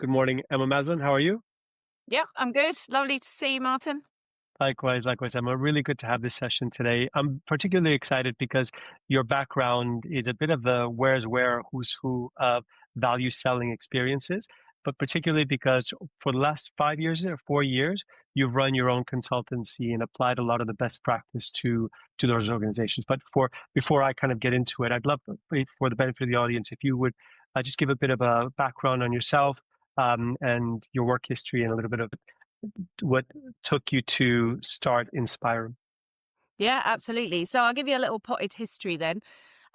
Good morning, Emma Maslen. How are you? Yep, I'm good. Lovely to see you, Martin. Likewise, Emma. Really good to have this session today. I'm particularly excited because your background is a bit of the where's where, who's who of value selling experiences, but particularly because for the last 5 years or 4 years, you've run your own consultancy and applied a lot of the best practice to those organizations. But before I kind of get into it, I'd love for the benefit of the audience if you would just give a bit of a background on yourself and your work history and a little bit of what took you to start Inspire. Yeah, absolutely. So I'll give you a little potted history then.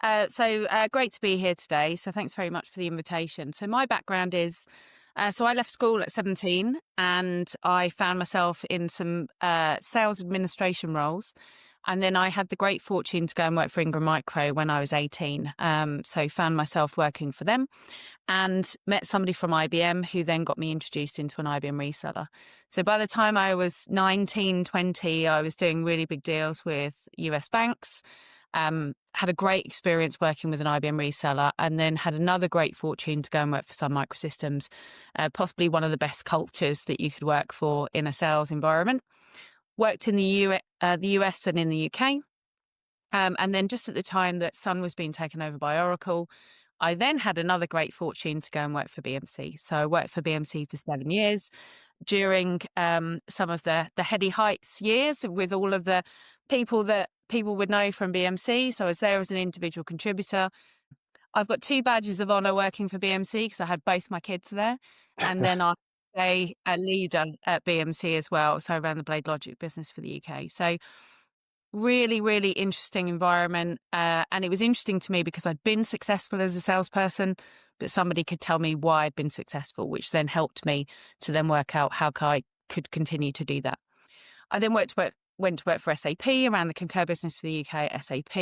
Great to be here today. So thanks very much for the invitation. So my background is, so I left school at 17 and I found myself in some sales administration roles. And then I had the great fortune to go and work for Ingram Micro when I was 18. So found myself working for them and met somebody from IBM who then got me introduced into an IBM reseller. So by the time I was 19, 20, I was doing really big deals with US banks, had a great experience working with an IBM reseller, and then had another great fortune to go and work for Sun Microsystems, possibly one of the best cultures that you could work for in a sales environment. Worked in the US and in the UK. And then just at the time that Sun was being taken over by Oracle, I then had another great fortune to go and work for BMC. So I worked for BMC for 7 years during some of the heady heights years with all of the people that people would know from BMC. So I was there as an individual contributor. I've got two badges of honor working for BMC because I had both my kids there. And then I was a leader at BMC as well. So I ran the Blade Logic business for the UK. So really, really interesting environment. And it was interesting to me because I'd been successful as a salesperson, but somebody could tell me why I'd been successful, which then helped me to then work out how I could continue to do that. I then went to work for SAP around the Concur business for the UK at SAP.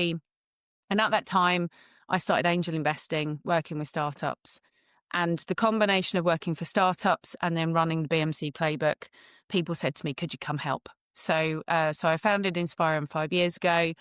And at that time, I started angel investing, working with startups. And the combination of working for startups and then running the BMC playbook, people said to me, could you come help? So I founded Inspire 5 years ago,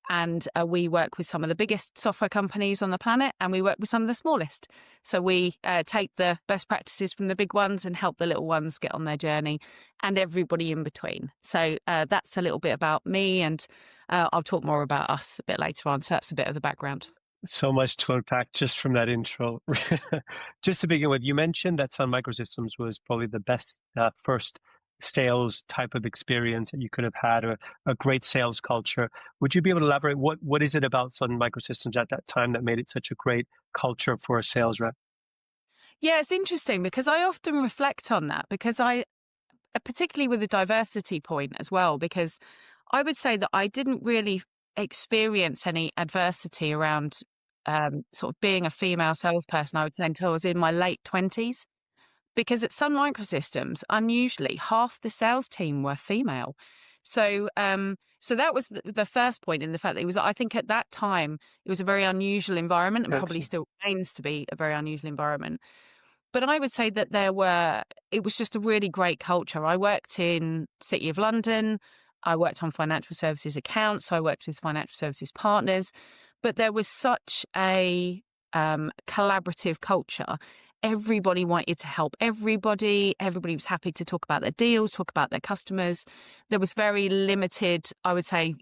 and we work with some of the biggest software companies on the planet, and we work with some of the smallest. So we take the best practices from the big ones and help the little ones get on their journey, and everybody in between. So that's a little bit about me, and I'll talk more about us a bit later on. So that's a bit of the background. So much to unpack just from that intro. Just to begin with, you mentioned that Sun Microsystems was probably the best first sales type of experience that you could have had, or a great sales culture. Would you be able to elaborate what is it about Sun Microsystems at that time that made it such a great culture for a sales rep? Yeah, it's interesting because I often reflect on that because particularly with the diversity point as well, because I would say that I didn't really experience any adversity around sort of being a female salesperson, I would say, until I was in my late 20s. Because at Sun Microsystems, unusually, half the sales team were female. So that was the first point in the fact that it was, I think at that time, it was a very unusual environment and That's probably still remains to be a very unusual environment. But I would say that it was just a really great culture. I worked in City of London. I worked on financial services accounts. So I worked with financial services partners, but there was such a collaborative culture. Everybody wanted to help everybody. Everybody was happy to talk about their deals, talk about their customers. There was very limited, I would say,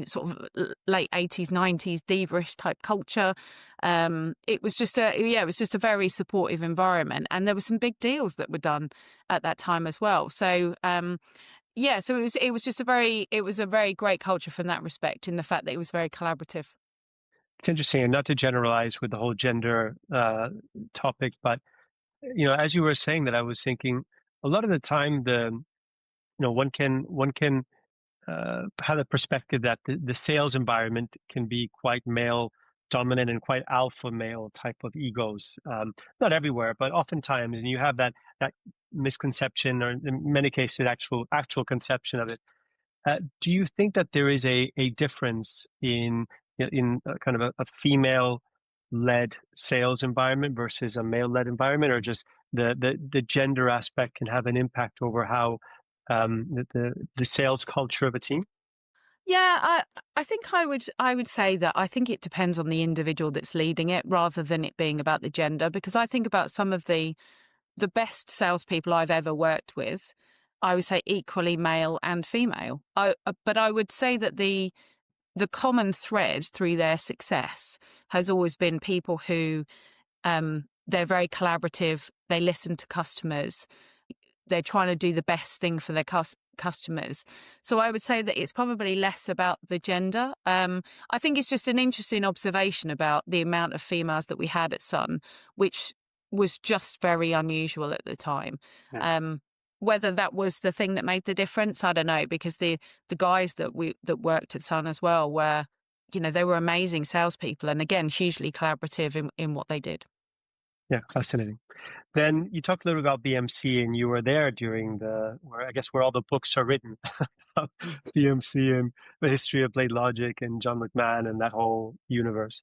sort of late 80s, 90s diva-ish type culture. It was just a very supportive environment. And there were some big deals that were done at that time as well. So, so it was a very great culture from that respect, in the fact that it was very collaborative. it's interesting, and not to generalize with the whole gender topic, but as you were saying that, I was thinking a lot of the time one can have a perspective that the sales environment can be quite male dominant and quite alpha male type of egos. Not everywhere, but oftentimes, and you have that misconception, or in many cases, actual conception of it. Do you think that there is a difference in kind of a female led sales environment versus a male led environment, or just the gender aspect can have an impact over how the sales culture of a team? Yeah, I think I would say that I think it depends on the individual that's leading it rather than it being about the gender, because I think about some of the the best salespeople I've ever worked with, I would say equally male and female. But I would say that the common thread through their success has always been people who they're very collaborative. They listen to customers. They're trying to do the best thing for their customers. So I would say that it's probably less about the gender. I think it's just an interesting observation about the amount of females that we had at Sun, which was just very unusual at the time. Yeah. Whether that was the thing that made the difference, I don't know, because the guys that worked at Sun as well were, they were amazing salespeople, and again, hugely collaborative in what they did. Yeah, fascinating. Then you talked a little about BMC, and you were there during where all the books are written about BMC and the history of Blade Logic and John McMahon and that whole universe.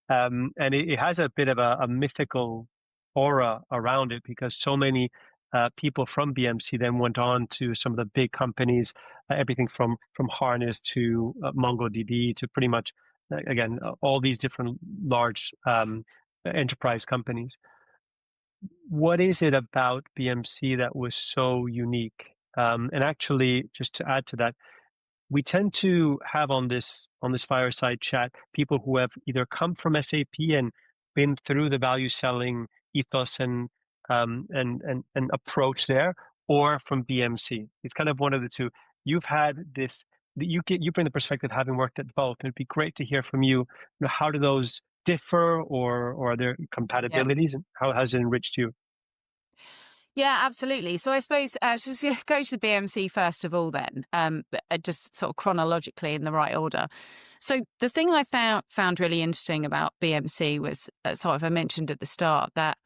And it has a bit of a mythical aura around it because so many people from BMC then went on to some of the big companies, everything from Harness to MongoDB to pretty much, again, all these different large enterprise companies. What is it about BMC that was so unique? And actually, just to add to that, we tend to have on this fireside chat people who have either come from SAP and been through the value selling ethos and approach there, or from BMC. It's kind of one of the two. You've had this. You bring the perspective having worked at both. It'd be great to hear from you. How do those differ, or are there Yeah. compatibilities, and how has it enriched you? Yeah, absolutely. So I suppose just go to the BMC first of all then, but just sort of chronologically in the right order. So the thing I found really interesting about BMC was, sort of I mentioned at the start, that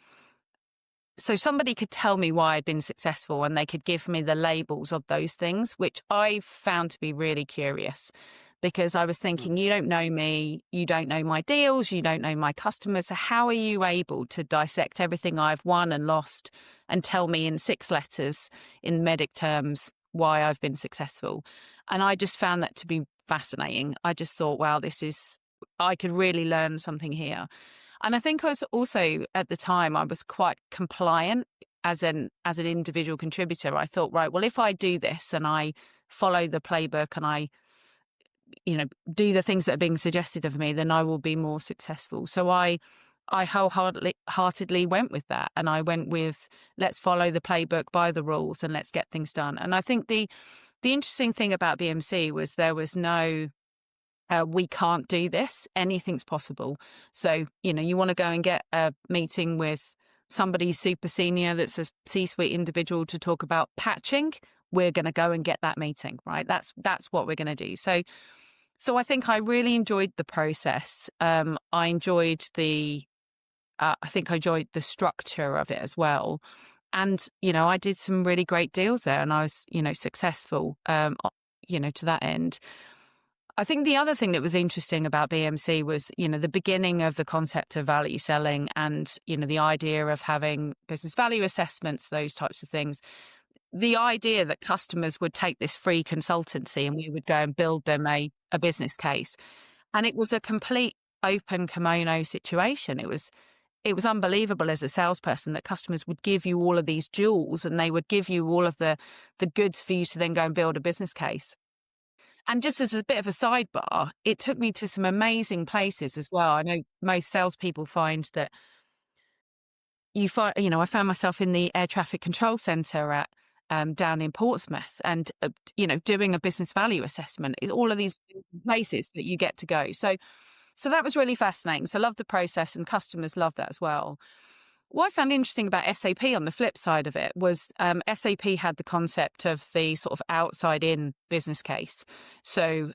so somebody could tell me why I'd been successful and they could give me the labels of those things, which I found to be really curious, because I was thinking, you don't know me, you don't know my deals, you don't know my customers. So how are you able to dissect everything I've won and lost and tell me in 6 letters in medic terms why I've been successful? And I just found that to be fascinating. I just thought, wow, I could really learn something here. And I think I was also, at the time, I was quite compliant as an individual contributor. I thought, right, well, if I do this and I follow the playbook and I, do the things that are being suggested of me, then I will be more successful. So I wholeheartedly went with that. And I went with, let's follow the playbook, by the rules, and let's get things done. And I think the interesting thing about BMC was there was no, we can't do this. Anything's possible. So, you want to go and get a meeting with somebody super senior that's a C-suite individual to talk about patching. We're going to go and get that meeting, right? That's what we're going to do. So I think I really enjoyed the process. I enjoyed I enjoyed the structure of it as well. And, I did some really great deals there, and I was, successful, to that end. I think the other thing that was interesting about BMC was, the beginning of the concept of value selling and, the idea of having business value assessments, those types of things. The idea that customers would take this free consultancy and we would go and build them a business case. And it was a complete open kimono situation. It was unbelievable as a salesperson that customers would give you all of these jewels and they would give you all of the goods for you to then go and build a business case. And just as a bit of a sidebar, it took me to some amazing places as well. I know most salespeople find that I found myself in the air traffic control centre at down in Portsmouth, and doing a business value assessment. Is all of these places that you get to go. So that was really fascinating. So I loved the process, and customers loved that as well. What I found interesting about SAP on the flip side of it was SAP had the concept of the sort of outside-in business case. So,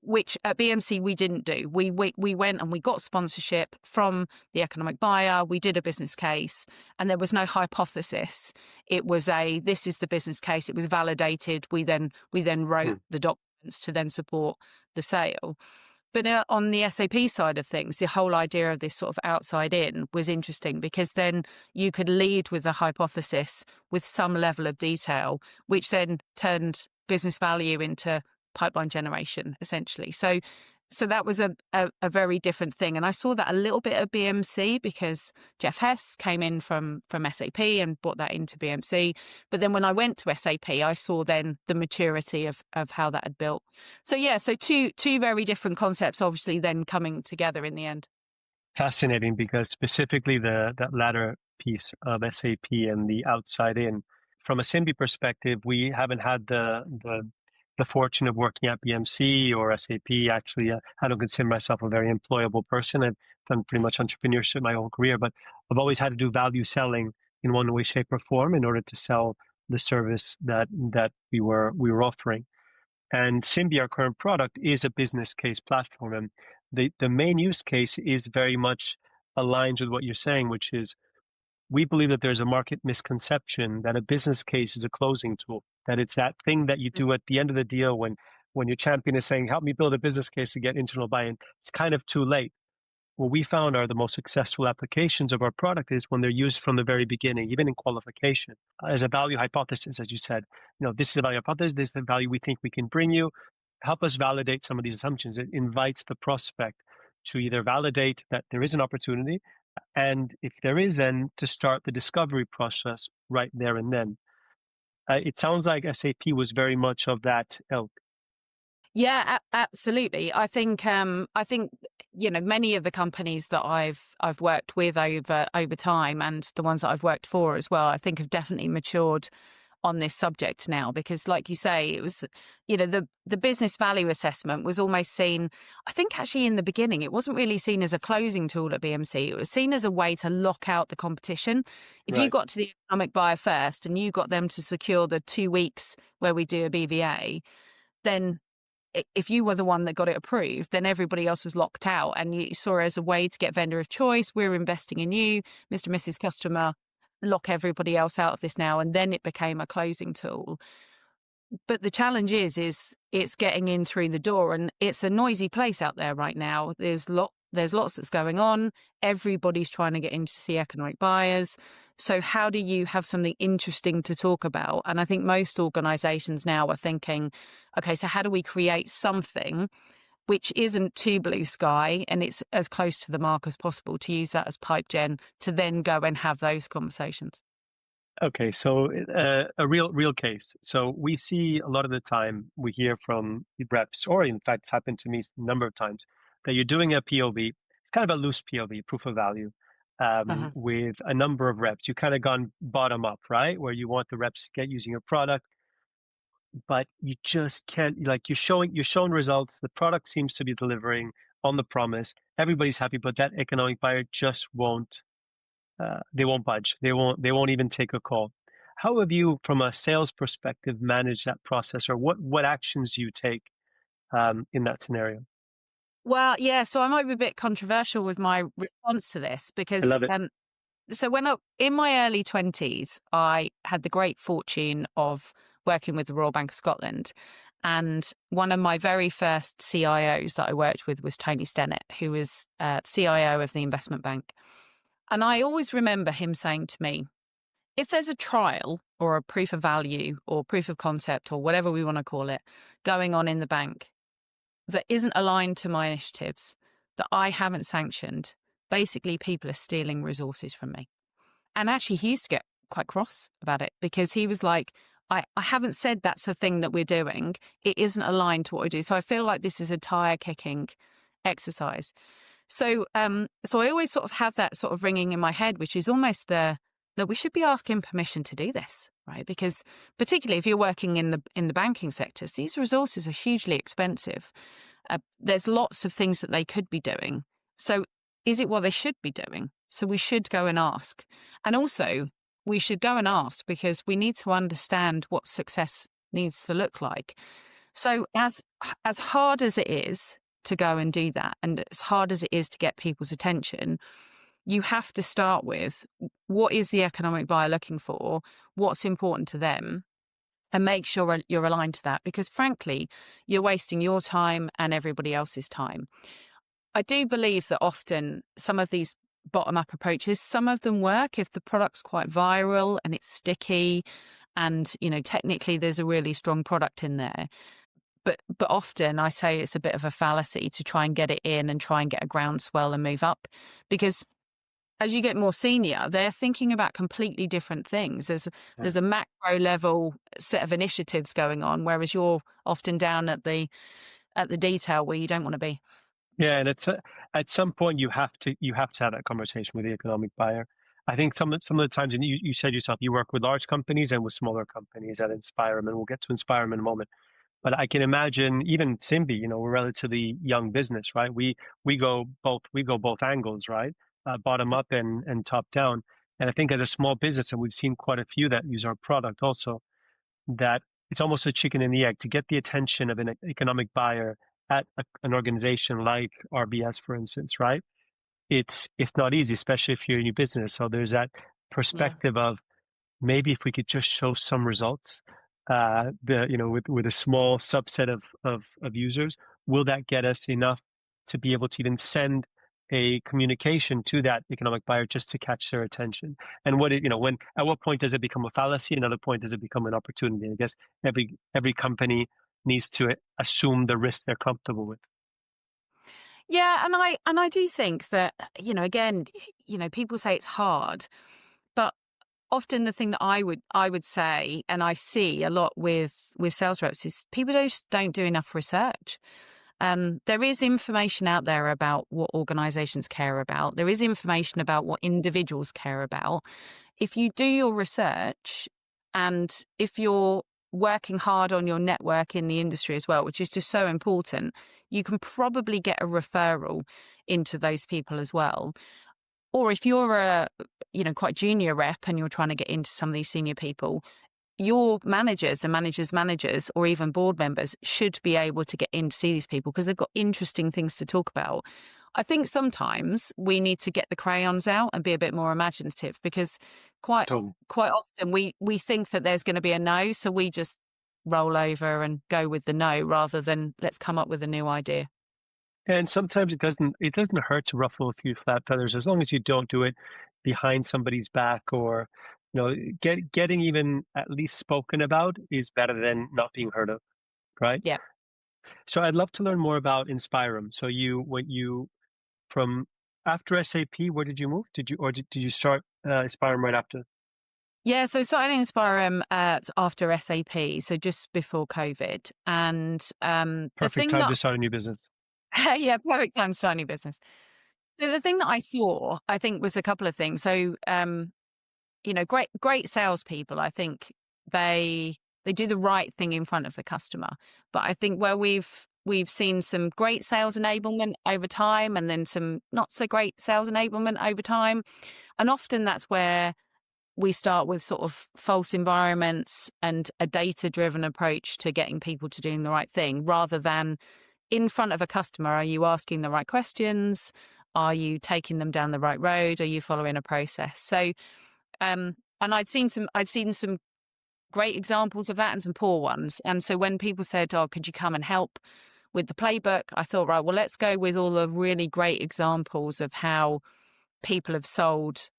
which at BMC we didn't do. We went and we got sponsorship from the economic buyer. We did a business case, and there was no hypothesis. It was this is the business case. It was validated. We then wrote the documents to then support the sale. But on the SAP side of things, the whole idea of this sort of outside in was interesting, because then you could lead with a hypothesis with some level of detail, which then turned business value into pipeline generation, essentially. So So that was a very different thing. And I saw that a little bit at BMC because Jeff Hess came in from SAP and brought that into BMC. But then when I went to SAP, I saw then the maturity of how that had built. So yeah, so two very different concepts obviously then coming together in the end. Fascinating, because specifically that latter piece of SAP and the outside in, from a Simbi perspective, we haven't had the fortune of working at BMC or SAP. Actually, I don't consider myself a very employable person. I've done pretty much entrepreneurship my whole career, but I've always had to do value selling in one way, shape, or form in order to sell the service that we were offering. And Simbi, our current product, is a business case platform. And the main use case is very much aligns with what you're saying, which is we believe that there's a market misconception that a business case is a closing tool, that it's that thing that you do at the end of the deal when your champion is saying, help me build a business case to get internal buy-in. It's kind of too late. What we found are the most successful applications of our product is when they're used from the very beginning, even in qualification, as a value hypothesis, as you said. This is a value hypothesis, this is the value we think we can bring you. Help us validate some of these assumptions. It invites the prospect to either validate that there is an opportunity, and if there is, then to start the discovery process right there and then. It sounds like SAP was very much of that ilk. Yeah, absolutely. I think many of the companies that I've worked with over time, and the ones that I've worked for as well, I think have definitely matured on this subject now, because like you say, it was, the business value assessment was almost seen, I think actually in the beginning, it wasn't really seen as a closing tool at BMC. It was seen as a way to lock out the competition. If you Right. got to the economic buyer first and you got them to secure the 2 weeks where we do a BVA, then if you were the one that got it approved, then everybody else was locked out, and you saw it as a way to get vendor of choice. We're investing in you, Mr. and Mrs. Customer, lock everybody else out of this now. And then it became a closing tool. But the challenge is it's getting in through the door, and it's a noisy place out there right now. There's lots that's going on. Everybody's trying to get in to see economic buyers. So how do you have something interesting to talk about? And I think most organizations now are thinking, okay, so how do we create something which isn't too blue sky and it's as close to the mark as possible, to use that as pipe gen to then go and have those conversations? Okay, so a real case. So we see a lot of the time we hear from reps, or in fact, it's happened to me a number of times, that you're doing a POV. It's kind of a loose POV, proof of value, Uh-huh. with a number of reps. You kind of gone bottom up, right, where you want the reps to get using your product, but you just can't. Like you're showing results. The product seems to be delivering on the promise. Everybody's happy, but that economic buyer just won't. They won't budge. They won't even take a call. How have you, from a sales perspective, managed that process, or what actions do you take in that scenario? Well, yeah, so I might be a bit controversial with my response to this I because love it. so in my early 20s, I had the great fortune of working with the Royal Bank of Scotland. And one of my very first CIOs that I worked with was Tony Stennett, who was CIO of the investment bank. And I always remember him saying to me, if there's a trial or a proof of value or proof of concept or whatever we want to call it going on in the bank that isn't aligned to my initiatives, that I haven't sanctioned, basically people are stealing resources from me. And actually, he used to get quite cross about it because he was like, I haven't said that's a thing that we're doing. It isn't aligned to what we do. So I feel like this is a tire kicking exercise. So I always sort of have that sort of ringing in my head, which is almost that we should be asking permission to do this, right? Because particularly if you're working in the banking sectors, these resources are hugely expensive. There's lots of things that they could be doing. So is it what they should be doing? So we should go and ask. And also, we should go and ask because we need to understand what success needs to look like. So as hard as it is to go and do that, and as hard as it is to get people's attention, you have to start with what is the economic buyer looking for, what's important to them, and make sure you're aligned to that. Because frankly, you're wasting your time and everybody else's time. I do believe that often some of these bottom-up approaches, some of them work if the product's quite viral and it's sticky and, technically there's a really strong product in there. but often I say it's a bit of a fallacy to try and get it in and try and get a groundswell and move up, because as you get more senior, they're thinking about completely different things. Yeah. There's a macro level set of initiatives going on, whereas you're often down at the detail where you don't want to be. Yeah, and at some point you have to have that conversation with the economic buyer. I think some of the times, and you said yourself, you work with large companies and with smaller companies at Inspirem, and we'll get to Inspirem in a moment. But I can imagine even Simbi, we're relatively young business, right? We go both angles, right? Bottom up and top down. And I think as a small business, and we've seen quite a few that use our product also, that it's almost a chicken and the egg to get the attention of an economic buyer at an organization like RBS, for instance, right? It's not easy, especially if you're a new business. So there's that Yeah. perspective of maybe if we could just show some results, with a small subset of users, will that get us enough to be able to even send a communication to that economic buyer just to catch their attention? And when at what point does it become a fallacy? Another point does it become an opportunity? I guess every company needs to assume the risk they're comfortable with. Yeah, and I do think that, again, people say it's hard, but often the thing that I would say, and I see a lot with sales reps, is people just don't do enough research. There is information out there about what organizations care about. There is information about what individuals care about. If you do your research, and if you're working hard on your network in the industry as well, which is just so important, you can probably get a referral into those people as well. Or if you're a, quite junior rep and you're trying to get into some of these senior people, your managers and managers, or even board members should be able to get in to see these people because they've got interesting things to talk about. I think sometimes we need to get the crayons out and be a bit more imaginative, because quite Totally. quite often we think that there's going to be a no, so we just roll over and go with the no rather than let's come up with a new idea. And sometimes it doesn't hurt to ruffle a few flat feathers as long as you don't do it behind somebody's back, or getting even at least spoken about is better than not being heard of, right? Yeah. So I'd love to learn more about Inspirem. So you from after SAP, where did you move? Did you start Inspirem right after? Yeah, so started Inspire after SAP, so just before COVID. And the Perfect thing time that, to start a new business. yeah, perfect time to start a new business. So the thing that I saw, I think, was a couple of things. So, great salespeople, I think they do the right thing in front of the customer. But I think where we've seen some great sales enablement over time, and then some not so great sales enablement over time. And often that's where we start with sort of false environments and a data-driven approach to getting people to doing the right thing, rather than in front of a customer. Are you asking the right questions? Are you taking them down the right road? Are you following a process? So, and I'd seen some great examples of that and some poor ones. And so when people said, "Oh, could you come and help with the playbook?" I thought, right, well, let's go with all the really great examples of how people have sold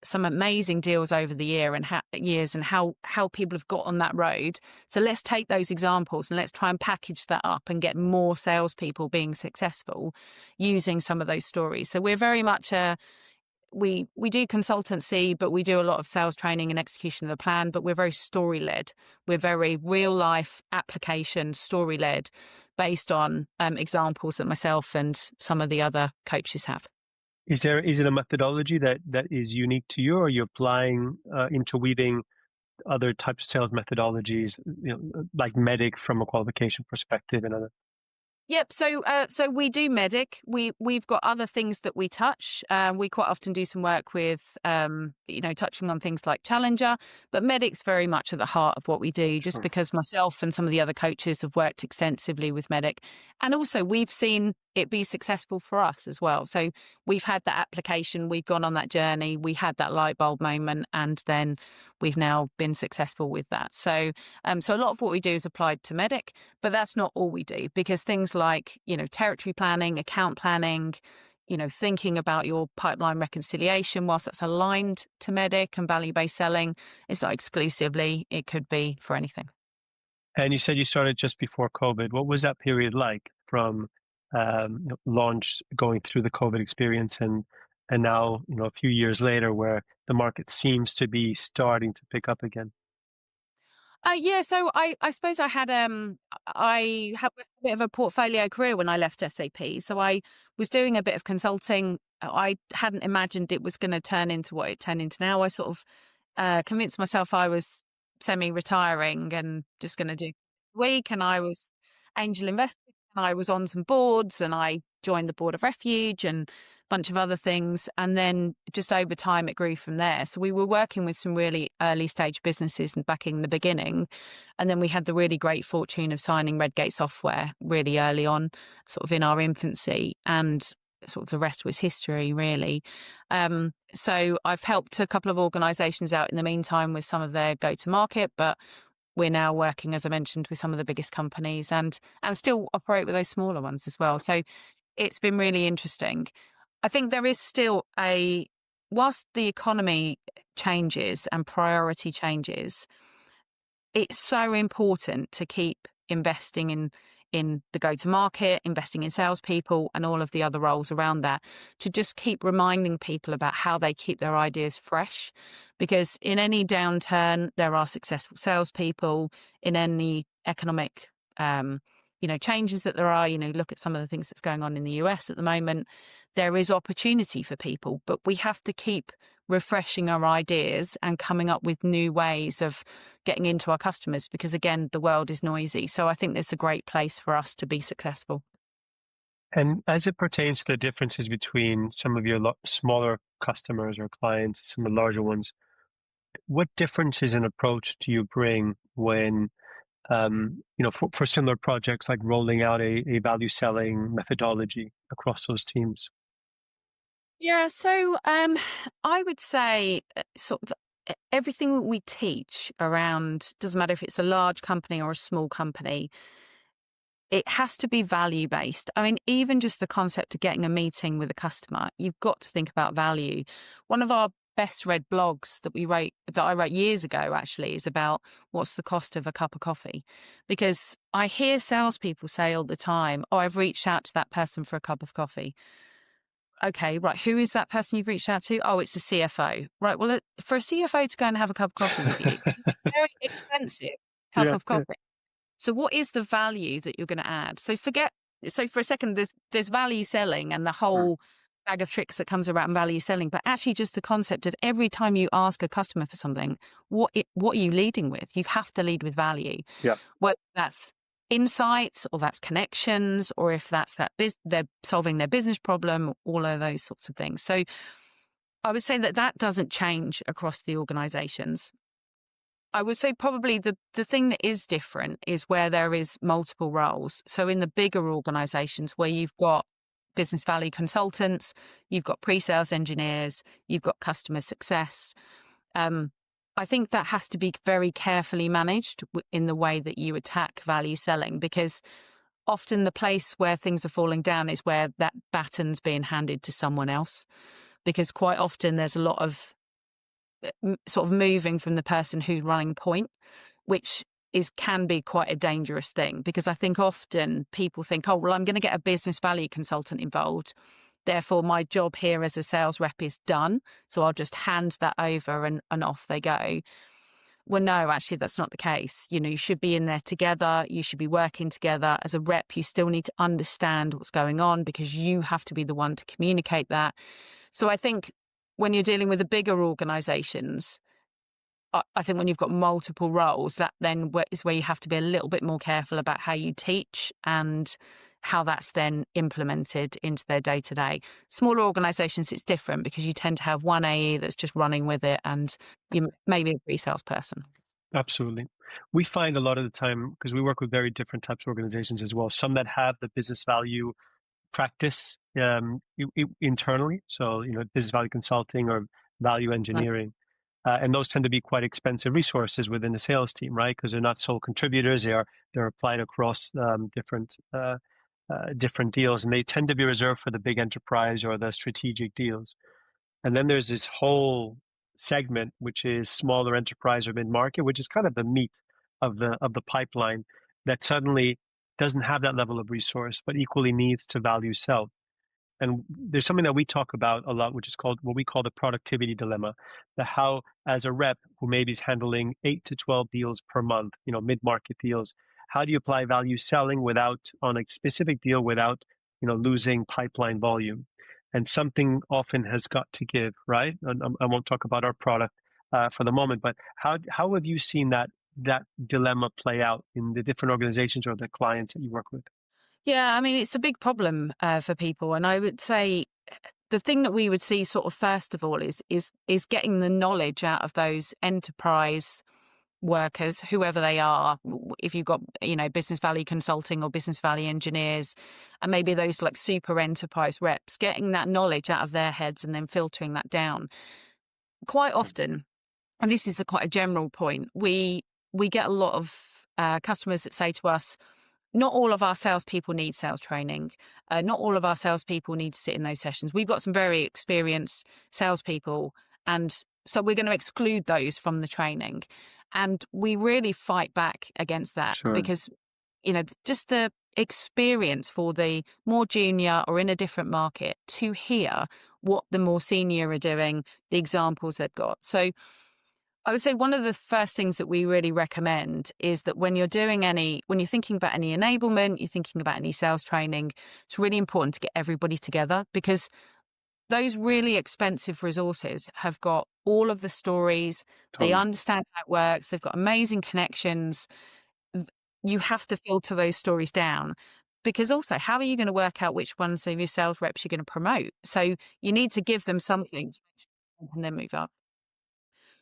some amazing deals over the years, and how people have got on that road. So let's take those examples and let's try and package that up and get more salespeople being successful using some of those stories. So we're very much we do consultancy, but we do a lot of sales training and execution of the plan. But we're very story led. We're very real life application story led, based on examples that myself and some of the other coaches have. Is it a methodology that is unique to you, or are you applying interweaving other types of sales methodologies, like Medic from a qualification perspective and other? Yep. So we do Medic. We've got other things that we touch. We quite often do some work with, touching on things like Challenger, but Medic's very much at the heart of what we do, just Sure. because myself and some of the other coaches have worked extensively with Medic. And also we've seen it be successful for us as well. So we've had that application, we've gone on that journey, we had that light bulb moment, and then we've now been successful with that. So a lot of what we do is applied to Medic, but that's not all we do, because things like, territory planning, account planning, thinking about your pipeline reconciliation, whilst that's aligned to Medic and value-based selling, it's not exclusively, it could be for anything. And you said you started just before COVID. What was that period like from launch going through the COVID experience and now, a few years later where the market seems to be starting to pick up again? Yeah, so I suppose I had a bit of a portfolio career when I left SAP. So I was doing a bit of consulting. I hadn't imagined it was going to turn into what it turned into now. I sort of convinced myself I was semi-retiring and just going to do a week. And I was angel investing. And I was on some boards, and I joined the board of Refuge and a bunch of other things. And then just over time, it grew from there. So we were working with some really early stage businesses and back in the beginning. And then we had the really great fortune of signing Redgate Software really early on, sort of in our infancy. And sort of the rest was history, really. So I've helped a couple of organisations out in the meantime with some of their go-to-market, but we're now working, as I mentioned, with some of the biggest companies and still operate with those smaller ones as well. So it's been really interesting. I think there is still whilst the economy changes and priority changes, it's so important to keep investing in the go-to-market, investing in salespeople and all of the other roles around that, to just keep reminding people about how they keep their ideas fresh. Because in any downturn, there are successful salespeople. In any economic changes that there are, look at some of the things that's going on in the US at the moment, there is opportunity for people, but we have to keep refreshing our ideas and coming up with new ways of getting into our customers, because again, the world is noisy. So I think it's a great place for us to be successful. And as it pertains to the differences between some of your smaller customers or clients, some of the larger ones, what differences in approach do you bring when, for similar projects like rolling out a value selling methodology across those teams? Yeah, so I would say sort of everything that we teach around, doesn't matter if it's a large company or a small company, it has to be value based. I mean, even just the concept of getting a meeting with a customer, you've got to think about value. One of our best read blogs that I wrote years ago actually is about what's the cost of a cup of coffee, because I hear salespeople say all the time, "Oh, I've reached out to that person for a cup of coffee." Okay, right. Who is that person you've reached out to? Oh, it's the CFO. Right. Well, for a CFO to go and have a cup of coffee with you, very expensive cup Yeah, of yeah. coffee. So what is the value that you're going to add? So for a second, there's value selling and the Mm. whole bag of tricks that comes around value selling, but actually just the concept of every time you ask a customer for something, what are you leading with? You have to lead with value. Yeah. Whether that's insights or that's connections, or if that's they're solving their business problem, all of those sorts of things. So I would say that doesn't change across the organizations. I would say probably the thing that is different is where there is multiple roles. So in the bigger organizations where you've got business value consultants, you've got pre-sales engineers, you've got customer success. Um, I think that has to be very carefully managed in the way that you attack value selling, because often the place where things are falling down is where that baton's being handed to someone else, because quite often there's a lot of sort of moving from the person who's running point, which can be quite a dangerous thing, because I think often people think, oh, well, I'm going to get a business value consultant involved. Therefore, my job here as a sales rep is done. So I'll just hand that over and off they go. Well, no, actually, that's not the case. You should be in there together. You should be working together. As a rep, you still need to understand what's going on, because you have to be the one to communicate that. So I think when you're dealing with the bigger organizations, I think when you've got multiple roles, that then is where you have to be a little bit more careful about how you teach and how that's then implemented into their day to day. Smaller organizations, it's different, because you tend to have one AE that's just running with it, and you maybe a pre-sales person. Absolutely. We find a lot of the time, because we work with very different types of organizations as well, some that have the business value practice internally. So, business value consulting or value Right. engineering. And those tend to be quite expensive resources within the sales team, right? Because they're not sole contributors. They're applied across different deals, and they tend to be reserved for the big enterprise or the strategic deals. And then there's this whole segment, which is smaller enterprise or mid-market, which is kind of the meat of the pipeline that suddenly doesn't have that level of resource, but equally needs to value sell. And there's something that we talk about a lot, which is called what we call the productivity dilemma. The how, as a rep who maybe is handling 8 to 12 deals per month, mid-market deals, how do you apply value selling without on a specific deal without, losing pipeline volume? And something often has got to give, right? And I won't talk about our product for the moment, but how have you seen that dilemma play out in the different organizations or the clients that you work with? Yeah, I mean, it's a big problem for people. And I would say the thing that we would see sort of first of all is getting the knowledge out of those enterprise workers, whoever they are. If you've got, business value consulting or business value engineers, and maybe those like super enterprise reps, getting that knowledge out of their heads and then filtering that down. Quite often, and this is quite a general point, we get a lot of customers that say to us, not all of our salespeople need sales training. Not all of our salespeople need to sit in those sessions. We've got some very experienced salespeople, and so we're going to exclude those from the training. And we really fight back against that Sure. because, just the experience for the more junior or in a different market to hear what the more senior are doing, the examples they've got. So I would say one of the first things that we really recommend is that when you're thinking about any enablement, you're thinking about any sales training, it's really important to get everybody together because those really expensive resources have got all of the stories. They Totally. understand how it works. They've got amazing connections. You have to filter those stories down because also, how are you going to work out which ones of your sales reps you're going to promote? So you need to give them something to make sure they can then move up.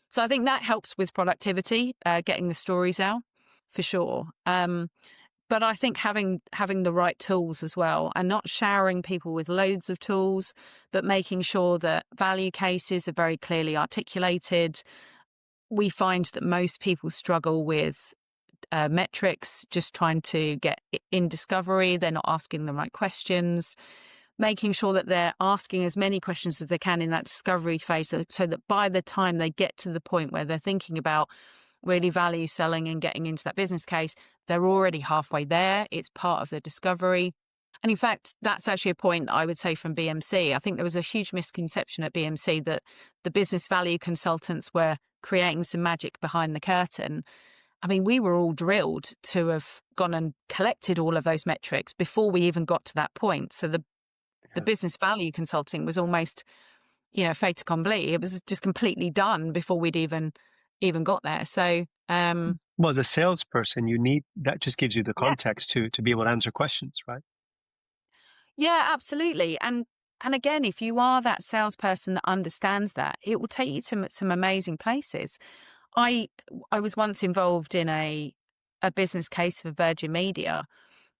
So I think that helps with productivity, getting the stories out for sure. But I think having the right tools as well, and not showering people with loads of tools, but making sure that value cases are very clearly articulated. We find that most people struggle with metrics, just trying to get in discovery. They're not asking the right questions, making sure that they're asking as many questions as they can in that discovery phase so that by the time they get to the point where they're thinking about really value selling and getting into that business case, they're already halfway there. It's part of the discovery. And in fact, that's actually a point I would say from BMC. I think there was a huge misconception at BMC that the business value consultants were creating some magic behind the curtain. I mean, we were all drilled to have gone and collected all of those metrics before we even got to that point. So the Yeah. business value consulting was almost, fait accompli. It was just completely done before we'd even got there. So, Well, as a salesperson, you need that just gives you the yeah, context to be able to answer questions, right? yeah, absolutely. And again, if you are that salesperson that understands that, it will take you to some amazing places. I was once involved in a business case for Virgin Media,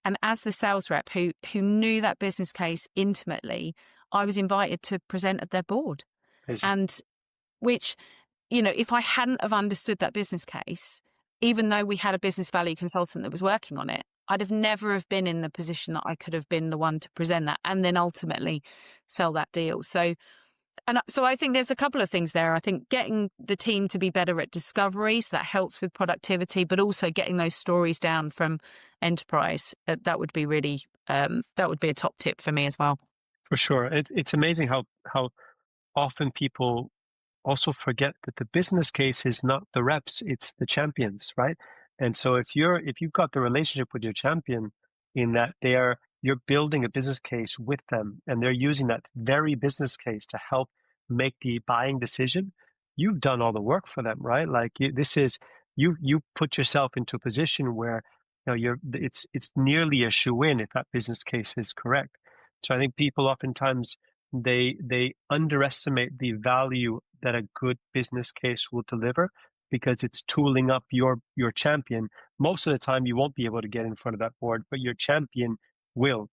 and as the sales rep who knew that business case intimately, I was invited to present at their board. Amazing. And which, if I hadn't have understood that business case, even though we had a business value consultant that was working on it, I'd have never have been in the position that I could have been the one to present that and then ultimately sell that deal. So I think there's a couple of things there. I think getting the team to be better at discovery, so that helps with productivity, but also getting those stories down from enterprise. That would be really, that would be a top tip for me as well. For sure. It's amazing how often people also forget that the business case is not the reps, it's the champions, right? And so if you've got the relationship with your champion in that you're building a business case with them and they're using that very business case to help make the buying decision, you've done all the work for them, right? Like you put yourself into a position where it's nearly a shoe-in if that business case is correct. So I think people oftentimes they underestimate the value that a good business case will deliver because it's tooling up your champion. Most of the time you won't be able to get in front of that board, but your champion will.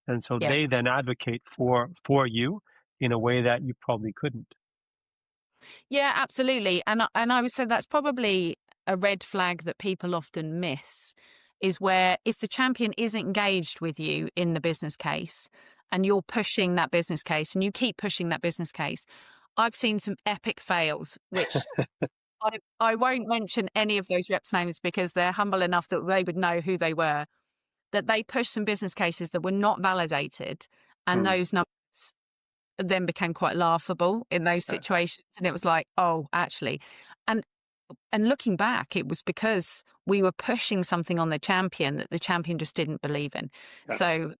And so Yeah. they then advocate for you in a way that you probably couldn't. Yeah, absolutely. And I would say that's probably a red flag that people often miss is where if the champion isn't engaged with you in the business case and you're pushing that business case and you keep pushing that business case, I've seen some epic fails, which I won't mention any of those reps' names because they're humble enough that they would know who they were, that they pushed some business cases that were not validated, and Mm, those numbers then became quite laughable in those yeah, situations. And it was like, oh, actually. And and looking back, it was because we were pushing something on the champion that the champion just didn't believe in. yeah, So,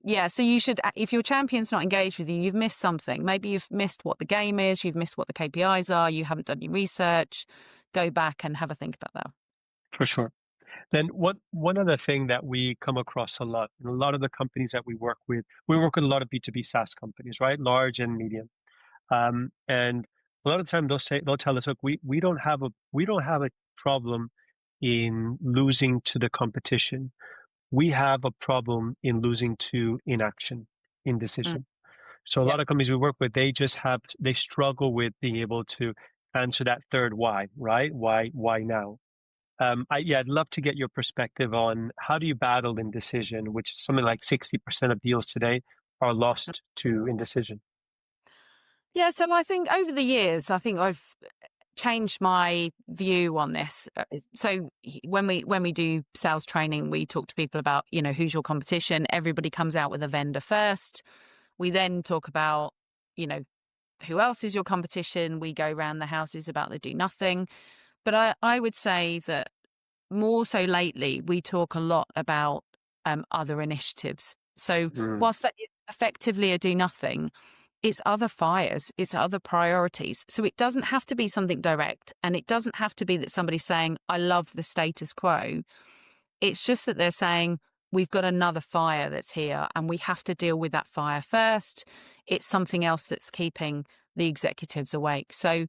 yeah, so you should, if your champion's not engaged with you, you've missed something. Maybe you've missed what the game is, you've missed what the KPIs are, you haven't done your research. Go back and have a think about that. for sure. Then one other thing that we come across a lot, in a lot of the companies that we work with a lot of B2B SaaS companies, right? Large and medium. And a lot of the time they'll tell us, look, we don't have a problem in losing to the competition. We have a problem in losing to inaction, Mm, indecision. So a yeah. lot of companies we work with, they struggle with being able to answer that third why, right? Why now? I'd love to get your perspective on how do you battle indecision, which is something like 60% of deals today are lost to indecision. Yeah, so I think over the years, I think I've changed my view on this. When we do sales training, we talk to people about, who's your competition. Everybody comes out with a vendor first. We then talk about, you know, who else is your competition. We go round the houses about the do nothing. But I would say that more so lately, we talk a lot about other initiatives. So Mm, whilst that is effectively a do nothing, it's other fires, it's other priorities. So it doesn't have to be something direct, and it doesn't have to be that somebody's saying, I love the status quo. It's just that they're saying, we've got another fire that's here and we have to deal with that fire first. It's something else that's keeping the executives awake. So,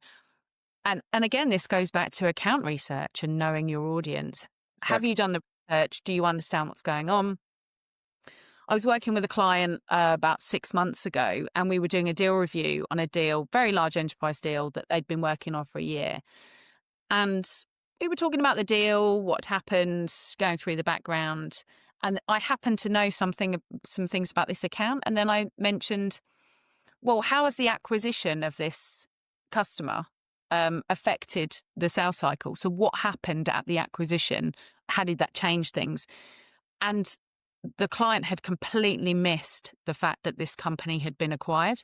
and again, this goes back to account research and knowing your audience. Have exactly. you done the research? Do you understand what's going on? I was working with a client about 6 months ago, and we were doing a deal review on a deal, very large enterprise deal that they'd been working on for a year. And we were talking about the deal, what happened, going through the background. And I happened to know some things about this account. And then I mentioned, well, how has the acquisition of this customer affected the sales cycle? So what happened at the acquisition? How did that change things? And the client had completely missed the fact that this company had been acquired.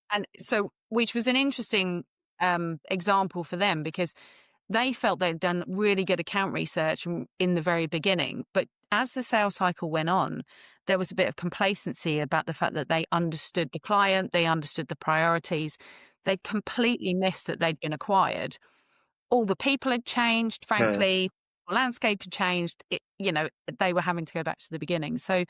And so, which was an interesting example for them because they felt they'd done really good account research in the very beginning. But as the sales cycle went on, there was a bit of complacency about the fact that they understood the client, they understood the priorities. They'd completely missed that they'd been acquired. All the people had changed, Yeah. frankly, the landscape had changed. They were having to go back to the beginning. So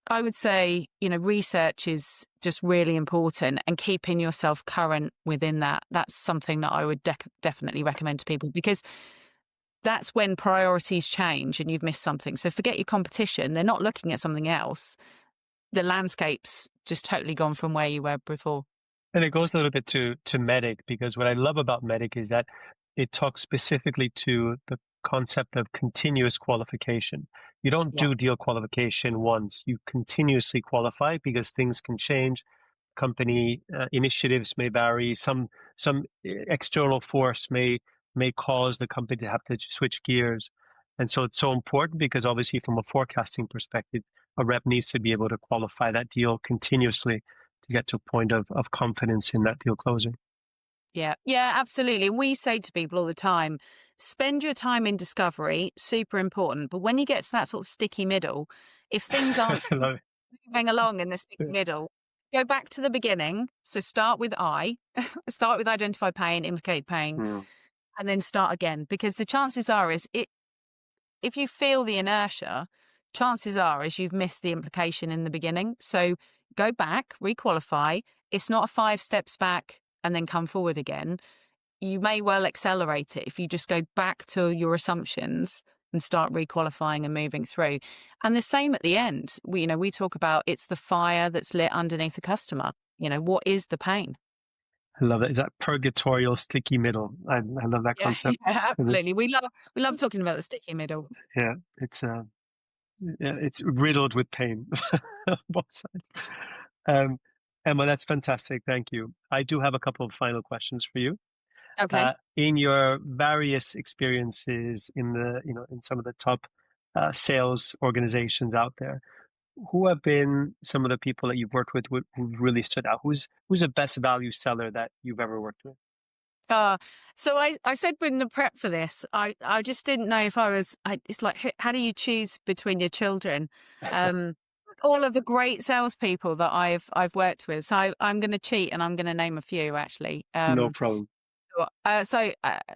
I would say, research is just really important, and keeping yourself current within that. That's something that I would definitely recommend to people because that's when priorities change and you've missed something. So forget your competition. They're not looking at something else. The landscape's just totally gone from where you were before. And it goes a little bit to Medic, because what I love about Medic is that it talks specifically to the concept of continuous qualification. You don't Yeah. do deal qualification once, you continuously qualify because things can change. Company initiatives may vary. Some external force may cause the company to have to switch gears. And so it's so important because obviously from a forecasting perspective, a rep needs to be able to qualify that deal continuously to get to a point of confidence in that deal closing. Yeah. Yeah, absolutely. We say to people all the time, spend your time in discovery, super important. But when you get to that sort of sticky middle, if things aren't I love moving along in the sticky it. middle, go back to the beginning. So start with start with identify pain, implicate pain, Mm. and then start again. Because the chances are if you feel the inertia, chances are is you've missed the implication in the beginning. So go back, requalify. It's not a 5 steps back and then come forward again. You may well accelerate it if you just go back to your assumptions and start requalifying and moving through. And the same at the end. We talk about it's the fire that's lit underneath the customer. What is the pain? I love it. Is that purgatorial sticky middle? I love that Yeah, yeah, concept. And absolutely. We love talking about the sticky middle. yeah, it's riddled with pain on both sides. Um, Emma, that's fantastic. Thank you. I do have a couple of final questions for you. Okay. In your various experiences in in some of the top sales organizations out there, who have been some of the people that you've worked with who really stood out? Who's the best value seller that you've ever worked with? Uh, so I said in the prep for this, I just didn't know if I was, it's like, how do you choose between your children? Um, all of the great salespeople that I've worked with. So I'm going to cheat and I'm going to name a few actually. No problem.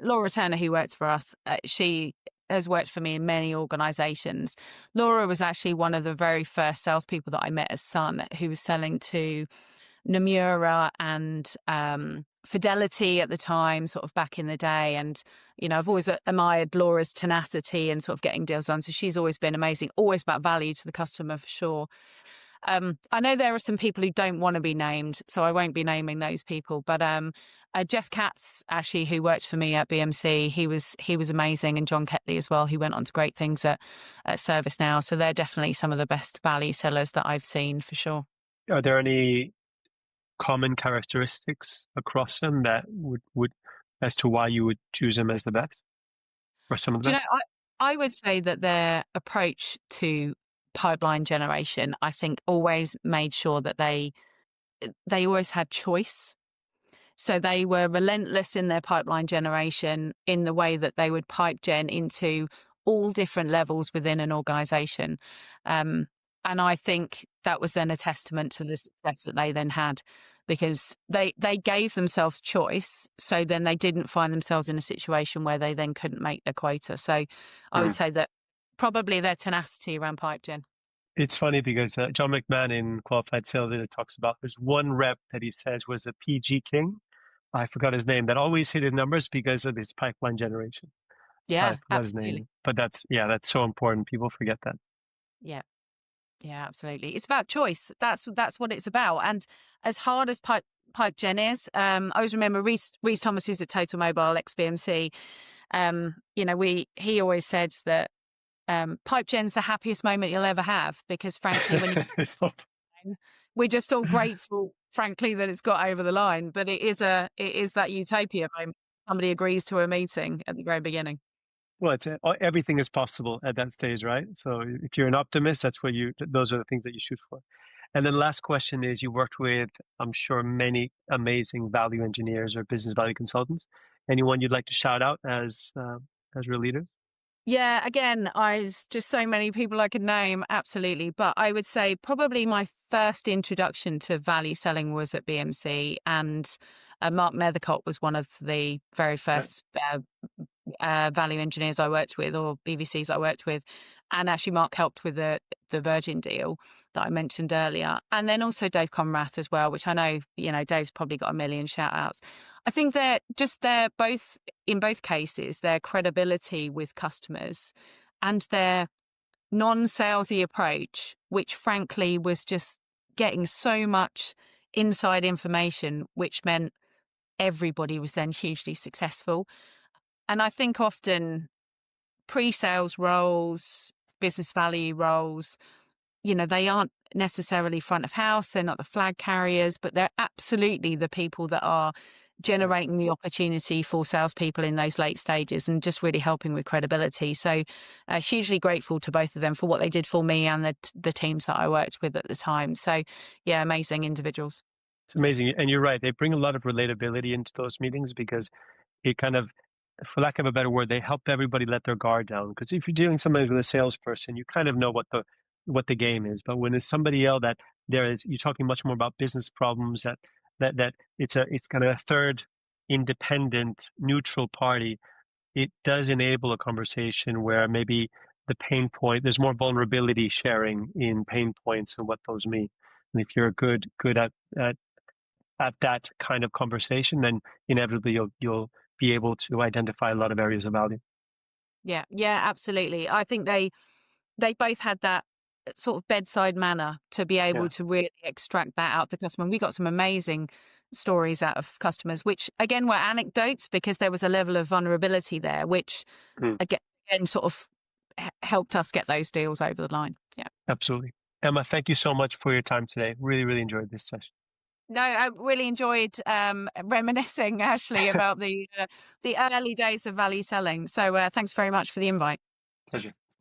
Laura Turner, who works for us, she has worked for me in many organizations. Laura was actually one of the very first salespeople that I met as Sun, who was selling to Nomura and Fidelity at the time, sort of back in the day. And, I've always admired Laura's tenacity and sort of getting deals done. So she's always been amazing, always about value to the customer for sure. I know there are some people who don't want to be named, so I won't be naming those people. But Jeff Katz, actually, who worked for me at BMC, he was amazing, and John Ketley as well, who went on to great things at ServiceNow. So they're definitely some of the best value sellers that I've seen for sure. Are there any common characteristics across them that would as to why you would choose them as the best or some of the Do you know, best? I would say that their approach to pipeline generation, I think, always made sure that they always had choice. So they were relentless in their pipeline generation in the way that they would pipe gen into all different levels within an organization. Um, and I think that was then a testament to the success that they then had because they gave themselves choice. So then they didn't find themselves in a situation where they then couldn't make their quota. So I would Mm. say that probably their tenacity around pipe gen. It's funny because John McMahon in Qualified Sales Data talks about there's one rep that he says was a PG king. I forgot his name that always hit his numbers because of his pipeline generation. I Yeah, forgot his absolutely. name, but that's so important. People forget that. Yeah. Yeah, absolutely. It's about choice. That's what it's about. And as hard as pipe gen is, I always remember Reese Thomas, who's at Total Mobile ex BMC. He always said that pipe gen's the happiest moment you'll ever have because, frankly, when we're just all grateful, frankly, that it's got over the line. But it is that utopia moment. Somebody agrees to a meeting at the very beginning. Well, everything is possible at that stage, right? So if you're an optimist, those are the things that you shoot for. And then last question is you worked with, I'm sure, many amazing value engineers or business value consultants. Anyone you'd like to shout out as real leaders? Yeah, again, just so many people I could name, absolutely. But I would say probably my first introduction to value selling was at BMC, and Mark Nethercott was one of the very Right. first value engineers I worked with, or BVCs I worked with, and actually Mark helped with the Virgin deal that I mentioned earlier, and then also Dave Conrath as well, which I know Dave's probably got a million shout outs. I think they're both in both cases their credibility with customers and their non-salesy approach, which frankly was just getting so much inside information, which meant everybody was then hugely successful. And I think often pre-sales roles, business value roles, they aren't necessarily front of house. They're not the flag carriers, but they're absolutely the people that are Right. generating the opportunity for salespeople in those late stages and just really helping with credibility. So hugely grateful to both of them for what they did for me and the teams that I worked with at the time. So yeah, amazing individuals. It's amazing. And you're right. They bring a lot of relatability into those meetings because it kind of, for lack of a better word, they help everybody let their guard down. Because if you're dealing somebody with a salesperson, you kind of know what the game is. But when it's somebody else that you're talking much more about business problems that it's kind of a third independent neutral party. It does enable a conversation where maybe there's more vulnerability sharing in pain points and what those mean. And if you're good at that kind of conversation, then inevitably you'll be able to identify a lot of areas of value. Yeah, yeah, absolutely. I think they both had that sort of bedside manner to be able Yeah. to really extract that out of the customer. And we got some amazing stories out of customers, which again were anecdotes because there was a level of vulnerability there, which Mm, again sort of helped us get those deals over the line. Yeah. absolutely. Emma, thank you so much for your time today. Really, really enjoyed this session. No, I really enjoyed reminiscing actually about the early days of value selling. So thanks very much for the invite. Pleasure.